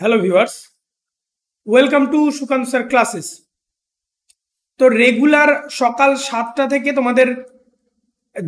Hello viewers, welcome to Sukanta sir classes. তো regular সকাল 7টা থেকে তোমাদের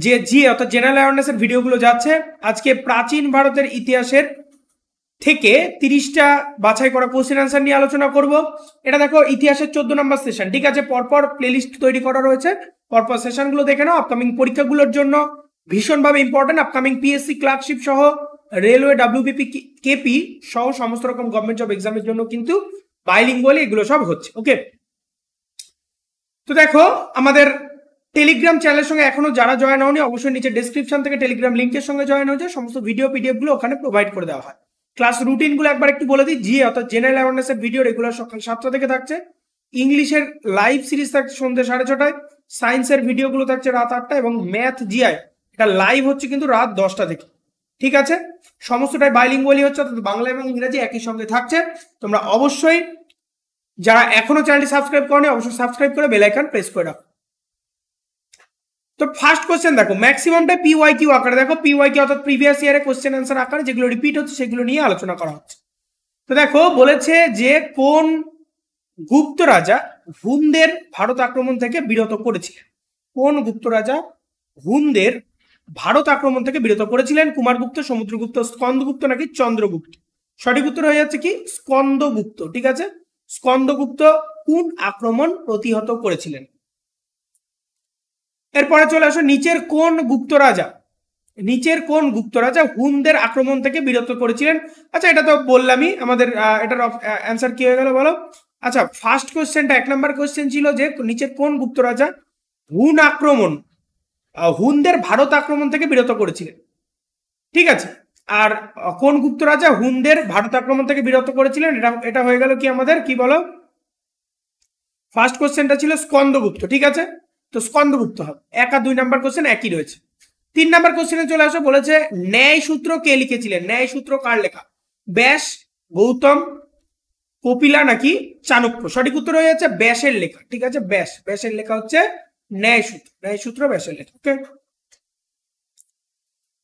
যে অর্থাৎ জেনারেল অ্যাওয়ারনেসের ভিডিওগুলো যাচ্ছে। আজকে প্রাচীন ভারতের ইতিহাসের থেকে 30টা বাছাই করা কোশ্চেন অ্যান্সার নিয়ে আলোচনা করব। এটা দেখো ইতিহাসের 14 নম্বর সেশন, ঠিক আছে। পরপর প্লেলিস্ট তৈরি করা রয়েছে, পরপর সেশনগুলো দেখে নাও। আপকামিং পরীক্ষাগুলোর জন্য ভীষণভাবে ইম্পর্টেন্ট। আপকামিং পিএসসি ক্লার্কশিপ সহ রেলওয়ে, ডাব্লিউবিপি, কেপি সহ সমস্ত রকম গভর্নমেন্ট জব এক্সামের জন্য কিন্তু বাইলিঙ্গুয়ালি এগুলো সব হচ্ছে। ওকে, তো দেখো আমাদের টেলিগ্রাম চ্যানেলের সঙ্গে এখনো যারা জয়েন হওনি অবশ্যই নিচে ডেসক্রিপশন থেকে টেলিগ্রাম লিঙ্কের সঙ্গে জয়েন হয়ে যায়। সমস্ত ভিডিও পিডিএফ গুলো ওখানে প্রোভাইড করে দেওয়া হয়। ক্লাস রুটিনগুলো একবার একটু বলে দিই। জি অর্থাৎ জেনারেল অ্যাওয়ারনেসের ভিডিও রেগুলার সকাল 7টা থেকে থাকছে। ইংলিশের লাইভ সিরিজ থাকছে সন্ধ্যে 6:30টায়। সায়েন্সের ভিডিওগুলো থাকছে রাত 8টা এবং ম্যাথ জিআই এটা লাইভ হচ্ছে কিন্তু রাত 10টা থেকে, ঠিক আছে। সমস্তটাই বাইলিঙ্গুয়ালি হচ্ছে, অর্থাৎ বাংলা এবং ইংরেজি একই সঙ্গে থাকছে। তোমরা অবশ্যই যারা এখনো চ্যানেলটি সাবস্ক্রাইব করেনি অবশ্যই সাবস্ক্রাইব করে বেল আইকন প্রেস করে রাখো। তো ফার্স্ট কোশ্চেন দেখো, ম্যাক্সিমামটা পিওয়াই কিউ আকারে, দেখো পিওয়াই কিউ অর্থাৎ প্রিভিয়াস ইয়ারে কোশ্চেন অ্যান্সার আকারে যেগুলো রিপিট হচ্ছে সেগুলো নিয়ে আলোচনা করা হচ্ছে। তো দেখো বলেছে যে কোন গুপ্ত রাজা হুনদের ভারত আক্রমণ থেকে বিরত করেছিলেন। কোন গুপ্ত রাজা হুনদের ভারত আক্রমণ থেকে বিরত করেছিলেন? কুমারগুপ্ত, সমুদ্রগুপ্ত, স্কন্দগুপ্ত নাকি চন্দ্রগুপ্ত? সঠিক উত্তর হয়ে যাচ্ছে কি স্কন্দগুপ্ত, ঠিক আছে। স্কন্দগুপ্ত কোন আক্রমণ প্রতিহত করেছিলেন? এরপরে চলে আসো, নিচের কোন গুপ্ত রাজা হুনদের আক্রমণ থেকে বিরত করেছিলেন? আচ্ছা এটা তো বললামই, আমাদের এটার অ্যান্সার কি হয়ে গেল বলো। আচ্ছা ফার্স্ট কোশ্চেনটা 1 নম্বর কোশ্চেন ছিল যে নিচের কোন গুপ্ত রাজা হুনদের ভারত আক্রমণ থেকে বিরত করেছিলেন, ঠিক আছে। আর কোন গুপ্ত রাজা হুনদের ভারত আক্রমণ থেকে বিরত করেছিলেন, এটা হয়ে গেল কি আমাদের, কি বলো। ফার্স্ট কোশ্চেনটা ছিল স্কন্দগুপ্ত, ঠিক আছে। তো স্কন্দগুপ্ত হবে। 1 আর 2 নম্বর কোশ্চেন একই রয়েছে। 3 নম্বর কোশ্চেনে চলে আসো, বলেছে ন্যায় সূত্র কে লিখেছিলেন? ন্যায় সূত্র কার লেখা? ব্যাস, গৌতম, কপিলা নাকি চাণক্য? সঠিক উত্তর হয়ে যাচ্ছে ব্যাসের লেখা, ঠিক আছে। ব্যাসের লেখা হচ্ছে ন্যায় সূত্র ব্যাসের লেখা। ওকে,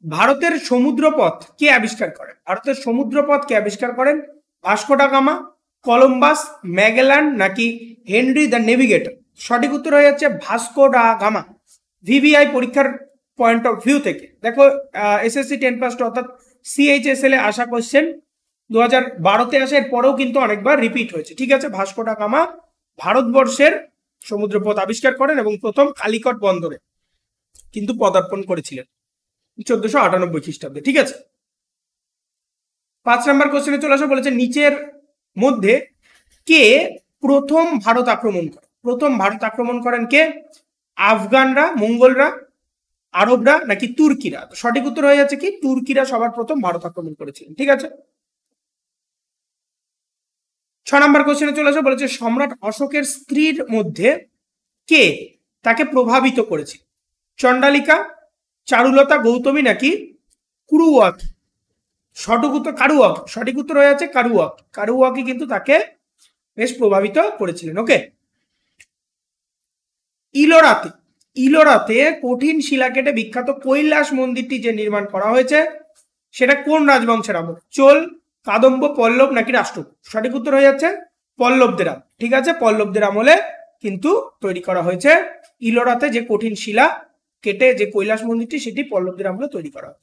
ভারতের সমুদ্রপথ কে আবিষ্কার করেন? ভারতের সমুদ্রপথ কে আবিষ্কার করেন? Vasco da Gama, Columbus, Magellan নাকি হেনরি দ্য নেভিগেটর? সঠিক উত্তর হয়ে যাচ্ছে ভাস্কো ডা গামা। ভিভিআই পরীক্ষার পয়েন্ট অফ ভিউ থেকে দেখো, এসএসসি 10+ অর্থাৎ সিএইচএসএল এ আসা কোশ্চেন 2012-তে আসে, এর পরেও কিন্তু অনেকবার রিপিট হয়েছে, ঠিক আছে। ভাস্কো ডা গামা ভারতবর্ষের সমুদ্রপথ আবিষ্কার করেন এবং প্রথম কালিকট বন্দরে কিন্তু পদার্পণ করেছিলেন 1498 খ্রিস্টাব্দে, ঠিক আছে। 5 নম্বর কোশ্চেনে চলে আসা, বলেছে নিচের মধ্যে কে প্রথম ভারত আক্রমণ করে? প্রথম ভারত আক্রমণ করেন কে? আফগানরা, মঙ্গলরা, আরবরা নাকি তুর্কিরা? সঠিক উত্তর হয়ে যাচ্ছে কি তুর্কিরা সবার প্রথম ভারত আক্রমণ করেছিলেন, ঠিক আছে। 6 নম্বর কোশ্চেনে চলে আসা, বলেছে সম্রাট অশোকের স্ত্রীর মধ্যে কে তাকে প্রভাবিত করেছে? চণ্ডালিকা, চারুলতা, গৌতমী নাকি কুরুয়াকি? সঠিক উত্তর হয়ে যাচ্ছে কারুয়াকি কিন্তু তাকে বেশ প্রভাবিত করেছিলেন। ওকে, ইলোরাতে কঠিন শিলা কেটে বিখ্যাত কৈলাস মন্দিরটি যে নির্মাণ করা হয়েছে সেটা কোন রাজবংশের আমল? চোল, কাদম্ব, পল্লব নাকি রাষ্ট্রকূট? সঠিক উত্তর হয়ে যাচ্ছে পল্লবদের আমল, ঠিক আছে। পল্লবদের আমলে কিন্তু তৈরি করা হয়েছে ইলোরাতে যে কঠিন শিলা কেটে যে কৈলাস মন্দিরটি, সেটি পল্লবদের আমলে তৈরি করা হয়।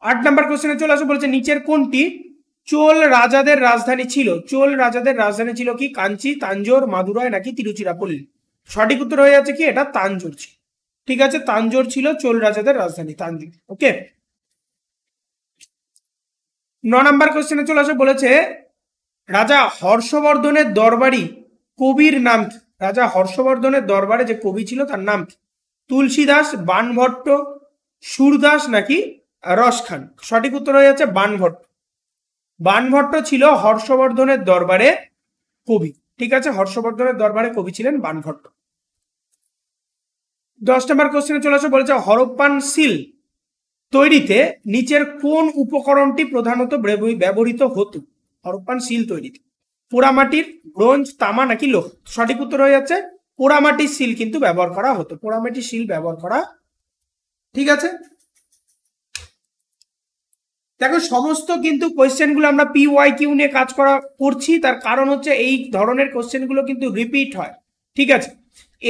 8 নম্বর কোশ্চেনে চলে আসো, বলেছে নিচের কোনটি চোল রাজাদের রাজধানী ছিল? চোল রাজাদের রাজধানী ছিল কি কাঞ্চি, তাঞ্জোর, মাদুরাই নাকি তিরুচিরাপল্লী? সঠিক উত্তর হয়ে যাচ্ছে কি এটা তাঞ্জোর ছিল, ঠিক আছে। তাঞ্জোর ছিল চোল রাজাদের রাজধানী, তাঞ্জোর। ওকে, 9 নম্বর কোশ্চেনে চলে আসো, বলেছে রাজা হর্ষবর্ধনের দরবারি কবির নাম কি? রাজা হর্ষবর্ধনের দরবারে যে কবি ছিল তার নাম কি? তুলসীদাস, বানভট্ট, সুরদাস নাকি রসখান? সঠিক উত্তর হয়ে যাচ্ছে বানভট্ট ছিল হর্ষবর্ধনের দরবারে কবি, ঠিক আছে। হর্ষবর্ধনের দরবারে কবি ছিলেন বানভট্ট। 10 নম্বর কোশ্চেনে চলে আসো, বলেছে হরপ্পান সিল তৈরিতে নিচের কোন উপকরণটি প্রধানত ব্যবহৃত হতো? হরপ্পান সিল তৈরিতে পোড়ামাটির, ব্রোঞ্জ, তামা নাকি লোহ? সঠিক উত্তর হয়ে যাচ্ছে পোড়ামাটির সিল কিন্তু ব্যবহার করা হতো, পোড়ামাটির সিল ব্যবহার করা, ঠিক আছে। দেখো সমস্ত কিন্তু কোয়েশ্চেনগুলো আমরা PYQ নিয়ে কাজ করছি, তার কারণ হচ্ছে এই ধরনের কোয়েশ্চেনগুলো কিন্তু রিপিট হয়, ঠিক আছে।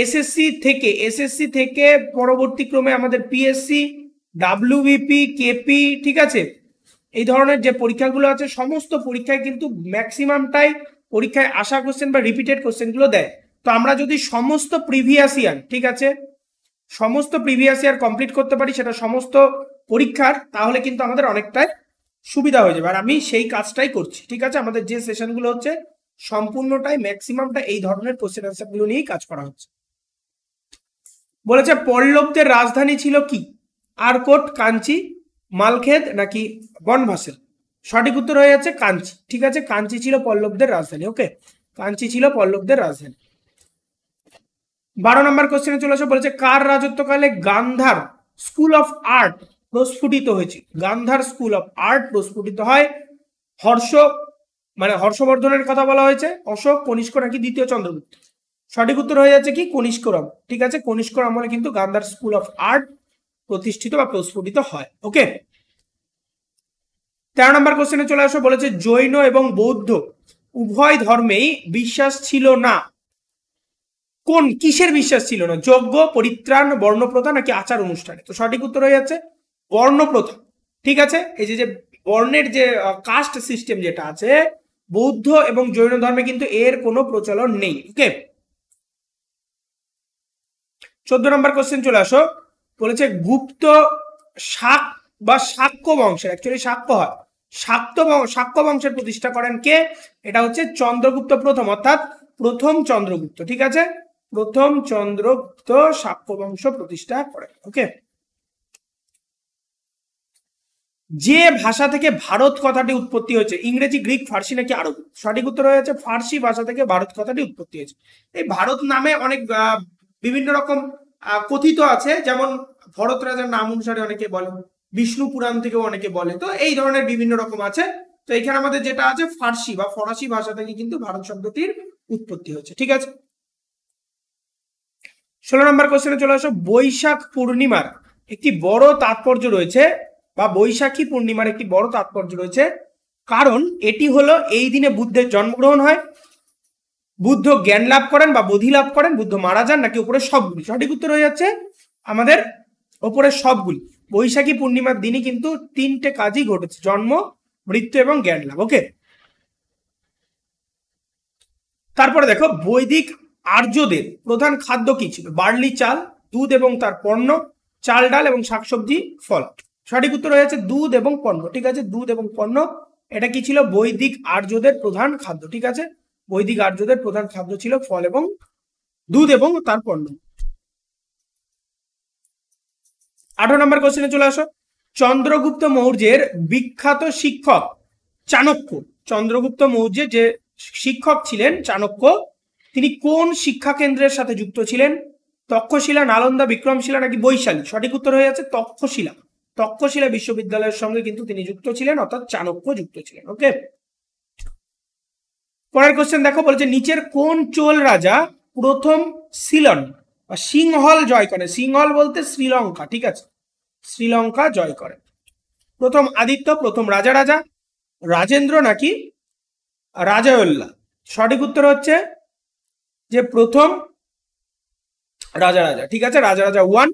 এসএসসি থেকে পরবর্তী ক্রমে আমাদের পিএসসি, WBP, KP, ঠিক আছে, এই ধরনের যে পরীক্ষাগুলো আছে সমস্ত পরীক্ষায় কিন্তু ম্যাক্সিমামটাই পরীক্ষায় আসা কোশ্চেন বা রিপিটেড কোশ্চেনগুলো দেয়। তো আমরা যদি সমস্ত প্রিভিয়াস ইয়ার, ঠিক আছে, সমস্ত প্রিভিয়াস ইয়ার কমপ্লিট করতে পারি সেটা সমস্ত পরীক্ষার, তাহলে কিন্তু আমাদের অনেকটাই সুবিধা হয়ে যাবে। আর আমি সেই কাজটাই করছি, ঠিক আছে। আমাদের যে সেশনগুলো হচ্ছে সম্পূর্ণটাই ম্যাক্সিমামটা এই ধরনের কোশ্চেন আনসারগুলো নিয়েই কাজ করা হচ্ছে। বলেছে পল্লবদের রাজধানী ছিল কি? আরকোট, কাঞ্চি, মালখেদ নাকি বনভাসেল? সঠিক উত্তর হয়ে যাচ্ছে কাঞ্চি, ঠিক আছে। কাঞ্চি ছিল পল্লবদের রাজধানী। ওকে, কাঞ্চি ছিল পল্লবদের রাজধানী। 12 নম্বর কোশ্চেনে চলে আসো। বলেছে কার রাজত্বকালে গান্ধার স্কুল অফ আর্ট প্রস্ফুটিত হয়েছে? গান্ধার স্কুল অফ আর্ট প্রস্ফুটিত হয় হর্ষবর্ধনের কথা বলা হয়েছে, অশোক, কনিষ্ক নাকি দ্বিতীয় চন্দ্রগুপ্ত? সঠিক উত্তর হয়ে যাচ্ছে কি কনিষ্করাম, ঠিক আছে। কনিষ্কর আমলে কিন্তু গান্ধার স্কুল অফ আর্ট প্রতিষ্ঠিত বা প্রস্ফুটিত হয়। ওকে, 13 নম্বর কোশ্চেনে চলে আসো। বলেছে জৈন এবং বৌদ্ধ উভয় ধর্মেই বিশ্বাস ছিল না। কিসের বিশ্বাস ছিল না? যজ্ঞ, পরিত্রাণ, বর্ণপ্রথা নাকি আচার অনুষ্ঠানে? তো সঠিক উত্তর হয়ে যাচ্ছে বর্ণপ্রথা, ঠিক আছে। এই যে বর্ণের যে কাস্ট সিস্টেম যেটা আছে বৌদ্ধ এবং জৈন ধর্মে কিন্তু এর কোনো প্রচলন নেই। ওকে, 14 নম্বর কোশ্চেন চলে আসো। বলেছে গুপ্ত শাক বা শাক্য বংশের, অ্যাকচুয়ালি শাক্য হয়, শাক্য বংশের প্রতিষ্ঠা করেন কে? এটা হচ্ছে চন্দ্রগুপ্ত প্রথম, অর্থাৎ প্রথম চন্দ্রগুপ্ত, ঠিক আছে। প্রথম চন্দ্রগুপ্ত শাক্য বংশ প্রতিষ্ঠা করেন। ওকে, যে ভাষা থেকে ভারত কথাটি উৎপত্তি হয়েছে? ইংরেজি, গ্রিক, ফার্সি নাকি আরবি? সঠিক উত্তর হয়ে যাচ্ছে ফার্সি ভাষা থেকে ভারত কথাটি উৎপত্তি হয়েছে। এই ভারত নামে অনেক বিভিন্ন রকম কথিত আছে, যেমন ভরত রাজার নাম অনুসারে অনেকে বলে, বিষ্ণু পুরাণ থেকেও অনেকে বলে, তো এই ধরনের বিভিন্ন রকম আছে। তো এখানে আমাদের যেটা আছে ফার্সি বা ফরাসি ভাষা থেকে কিন্তু ভারত শব্দটির উৎপত্তি হয়েছে, ঠিক আছে। 16 নম্বর কোশ্চেনে চলে আসো। বৈশাখ পূর্ণিমার একটি বড় তাৎপর্য রয়েছে, বা বৈশাখী পূর্ণিমার একটি বড় তাৎপর্য রয়েছে, কারণ এটি হলো এই দিনে বুদ্ধের জন্মগ্রহণ হয়, বুদ্ধ জ্ঞান লাভ করেন বা বোধি লাভ করেন, বুদ্ধ মারা যান নাকি উপরের সবগুলি? সঠিক উত্তর হয়ে যাচ্ছে আমাদের উপরের সবগুলি। বৈশাখী পূর্ণিমার দিনই কিন্তু 3টে কাজই ঘটেছে, জন্ম, মৃত্যু এবং জ্ঞান লাভ। ওকে, তারপরে দেখো বৈদিক আর্যদের প্রধান খাদ্য কি ছিল? বার্লি চাল, দুধ এবং তার পণ্য, চাল ডাল এবং শাকসবজি, ফল। সঠিক উত্তর হয়ে যাচ্ছে দুধ এবং পণ্য, ঠিক আছে। দুধ এবং পণ্য, এটা কি ছিল? বৈদিক আর্যদের প্রধান খাদ্য, ঠিক আছে। বৈদিক আর্যদের প্রধান খাদ্য ছিল ফল এবং দুধ এবং তার পণ্য। 18 নম্বর কোশ্চেনে চলে আসো। চন্দ্রগুপ্ত মৌর্যের বিখ্যাত শিক্ষক চাণক্য, চন্দ্রগুপ্ত মৌর্যের যে শিক্ষক ছিলেন চাণক্য, তিনি কোন শিক্ষা কেন্দ্রের সাথে যুক্ত ছিলেন? তক্ষশিলা, নালন্দা, বিক্রমশিলা নাকি বৈশালী? সঠিক উত্তর হয়ে যাচ্ছে তক্ষশিলা। তক্ষশিলা বিশ্ববিদ্যালয়ের সঙ্গে কিন্তু তিনি যুক্ত ছিলেন, অর্থাৎ চাণক্য যুক্ত ছিলেন। ওকে, পরের কোশ্চেন দেখো। বলেছে নিচের কোন চোল রাজা প্রথম সিলন বা সিংহল জয় করে? সিংহল বলতে শ্রীলঙ্কা, ঠিক আছে, শ্রীলঙ্কা জয় করে। প্রথম আদিত্য, প্রথম রাজা রাজেন্দ্র নাকি রাজাউল্লাহ? সঠিক উত্তর হচ্ছে যে প্রথম রাজা, ঠিক আছে, রাজা 1,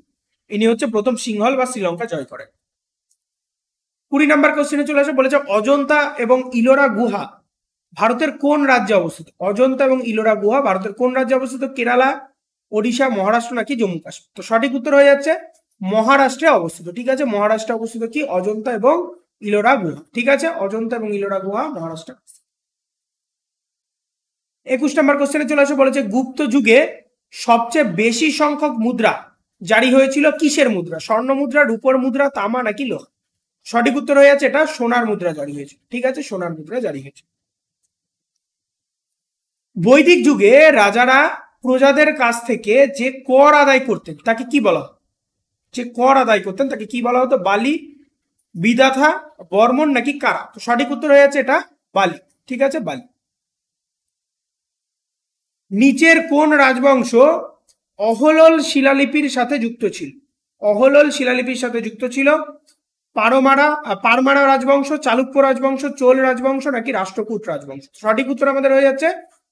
ইনি হচ্ছে প্রথম সিংহল বা শ্রীলঙ্কা জয় করেন। 20 নম্বর কোশ্চেনে চলে আসে। বলেছে অজন্তা এবং ইলোরা গুহা ভারতের কোন রাজ্যে অবস্থিত? অজন্তা এবং ইলোরা গুহা ভারতের কোন রাজ্যে অবস্থিত? কেরালা, ওড়িশা, মহারাষ্ট্র নাকি জম্মু কাশ্মীর? তো সঠিক উত্তর হয়ে যাচ্ছে মহারাষ্ট্রে অবস্থিত, ঠিক আছে। মহারাষ্ট্রে অবস্থিত কি? অজন্তা এবং ইলোরা গুহা, ঠিক আছে। অজন্তা এবং ইলোরা গুহা মহারাষ্ট্রে। 21 নম্বর কোশ্চেনে চলে আসে। বলেছে গুপ্ত যুগে সবচেয়ে বেশি সংখ্যক মুদ্রা জারি হয়েছিল কিসের মুদ্রা? স্বর্ণ মুদ্রা, রূপোর মুদ্রা, তামা নাকি লোহা? সঠিক উত্তর হয়ে যাচ্ছে এটা সোনার মুদ্রা জারি হয়েছে, ঠিক আছে, সোনার মুদ্রা জারি হয়েছে। বৈদিক যুগে রাজারা প্রজাদের কাছ থেকে যে কর আদায় করতেন তাকে কি বলা হতো? যে কর আদায় করতেন তাকে কি বলা হতো? বালি, বিদাথা, বর্মন নাকি কারা? তো সঠিক উত্তর হয়ে যাচ্ছে এটা বালি, ঠিক আছে, বালি। নিচের কোন রাজবংশ অহলোল শিলালিপির সাথে যুক্ত ছিল? অহলোল শিলালিপির সাথে যুক্ত ছিল পারমারা রাজবংশ, চালুক্য রাজবংশ, চোল রাজবংশ নাকি রাষ্ট্রকূট রাজবংশ? সঠিক উত্তর আমাদের হয়ে যাচ্ছে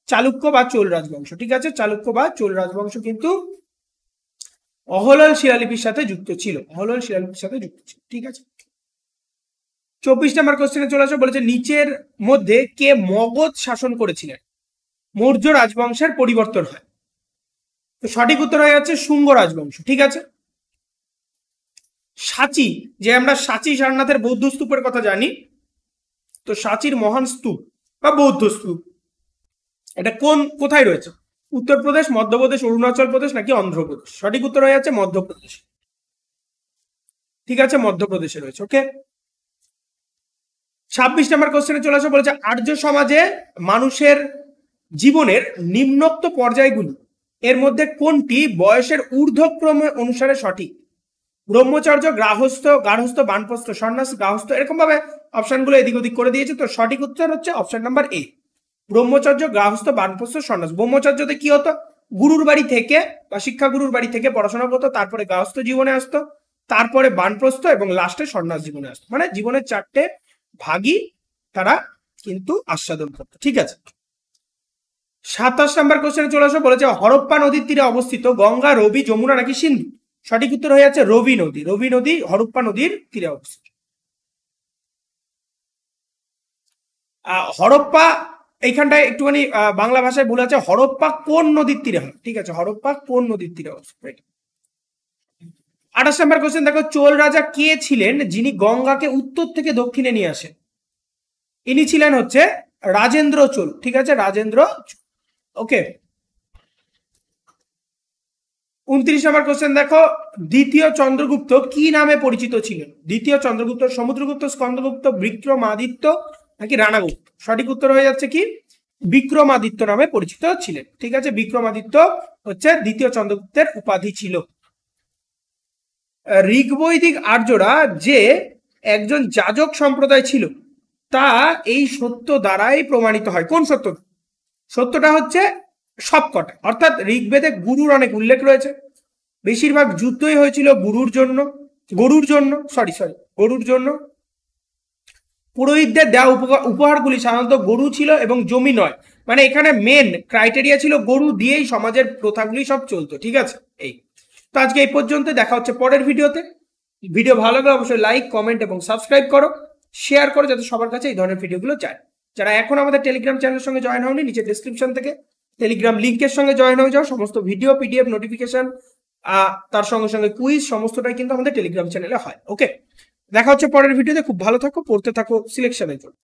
চালুক্য বা চোল রাজবংশ। ঠিক আছে, চালুক্য বা চোল রাজবংশ কিন্তু অহোলল শিলালিপির সাথে যুক্ত ছিল, অহোলল শিলালিপির সাথে যুক্ত ছিল। ঠিক আছে, 24 নম্বর কোশ্চেনে চলে আসো, বলেছে নিচের মধ্যে কে মগধ শাসন করেছিলেন? মৌর্য রাজবংশের পরিবর্তন হয়। তো সঠিক উত্তর হয়ে যাচ্ছে শুঙ্গ রাজবংশ। ঠিক আছে, সাঁচি, যে আমরা সাঁচি সারনাথের বৌদ্ধ স্তূপের কথা জানি, তো সাঁচির মহান স্তূপ বা বৌদ্ধ স্তূপ এটা কোথায় রয়েছে? উত্তরপ্রদেশ, মধ্যপ্রদেশ, অরুণাচল প্রদেশ নাকি অন্ধ্রপ্রদেশ? সঠিক উত্তর হয়ে যাচ্ছে মধ্যপ্রদেশ। ঠিক আছে, মধ্যপ্রদেশে রয়েছে। ওকে, 26 নম্বর কোশ্চেনে চলে আসা, বলেছে আর্য সমাজে মানুষের জীবনের নিম্নোক্ত পর্যায়গুলি এর মধ্যে কোনটি বয়সের ঊর্ধ্বক্রম অনুসারে সঠিক? ব্রহ্মচর্য, গার্হস্থ, বানপ্রস্থ, সন্ন্যাস, গার্হস্থ, এরকম ভাবে অপশনগুলো এদিক ওদিক করে দিয়েছে। তো সঠিক উত্তর হচ্ছে অপশন নাম্বার এ, ব্রহ্মচর্য, গার্হস্থ, বানপ্রস্থ, সন্ন্যাস। ব্রহ্মচর্যতে কি হতো? গুরুর বাড়ি থেকে বা শিক্ষা গুরুর বাড়ি থেকে পড়াশোনা করতো, তারপরে গার্হস্থ জীবনে আসতো, তারপরে বানপ্রস্থ এবং লাস্টে সন্ন্যাস জীবনে আসতো। মানে জীবনের 4টে ভাগই তারা কিন্তু আস্বাদন করতো। ঠিক আছে, 27 নম্বর কোশ্চেনে চলে আসো, বলেছে হরপ্পা নদীর তীরে অবস্থিত গঙ্গা, রবি, যমুনা নাকি সিন্ধু? সঠিক উত্তর হয়ে যাচ্ছে রবি নদী। রবি নদী হরপ্পা নদীর তীরে অবস্থিত। হরপ্পা, এইখানটায় একটুখানি বাংলা ভাষায় ভুল আছে, হরপ্পা কোন নদীর তীরে হয়? ঠিক আছে, হরপ্পা কোন নদীর তীরে অবস্থিত। 28 নম্বর কোশ্চেন দেখো, চোল রাজা কে ছিলেন যিনি গঙ্গাকে উত্তর থেকে দক্ষিণে নিয়ে আসেন? ইনি ছিলেন হচ্ছে রাজেন্দ্র চোল। ঠিক আছে, রাজেন্দ্র। ওকে, 29 নম্বর কোশ্চেন দেখো, দ্বিতীয় চন্দ্রগুপ্ত কি নামে পরিচিত ছিলেন? দ্বিতীয় চন্দ্রগুপ্ত সমুদ্রগুপ্ত, স্কন্দগুপ্ত, বিক্রমাদিত্য নাকি রানাগুপ্ত? সঠিক উত্তর হয়ে যাচ্ছে কি বিক্রমাদিত্য নামে পরিচিত ছিলেন। ঠিক আছে, বিক্রমাদিত্য হচ্ছে দ্বিতীয় চন্দ্রগুপ্তের উপাধি ছিল। ঋগ্বৈদিক আর্যরা যে একজন যাজক সম্প্রদায় ছিল তা এই সত্য দ্বারাই প্রমাণিত হয়। কোন সত্য? সত্যটা হচ্ছে সবকটা, অর্থাৎ ঋগ্বেদে গুরুর অনেক উল্লেখ রয়েছে, বেশিরভাগ যুদ্ধই হয়েছিল গরুর জন্য। পুরোহিতদের দেওয়া উপহারগুলি সাধারণত গরু ছিল এবং জমি নয়। মানে এখানে মেন ক্রাইটেরিয়া ছিল গরু দিয়েই সমাজের প্রথাগুলি সব চলতো। ঠিক আছে, এই তো আজকে এই পর্যন্ত, দেখা হচ্ছে পরের ভিডিওতে। ভিডিও ভালো লাগলে অবশ্যই লাইক, কমেন্ট এবং সাবস্ক্রাইব করো, শেয়ার করো যাতে সবার কাছে এই ধরনের ভিডিওগুলো যায়। যারা এখন আমাদের টেলিগ্রাম চ্যানেলের সঙ্গে জয়েন হওনি, নিচে ডেসক্রিপশন থেকে টেলিগ্রাম লিঙ্কের সঙ্গে জয়েন হয়ে যাও। সমস্ত ভিডিও, পিডিএফ, নোটিফিকেশন, তার সঙ্গে সঙ্গে কুইজ, সমস্তটাই কিন্তু আমাদের টেলিগ্রাম চ্যানেলে হয়। ওকে, দেখা হচ্ছে পরের ভিডিওতে। খুব ভালো থাকো, পড়তে থাকো সিলেকশনের জন্য।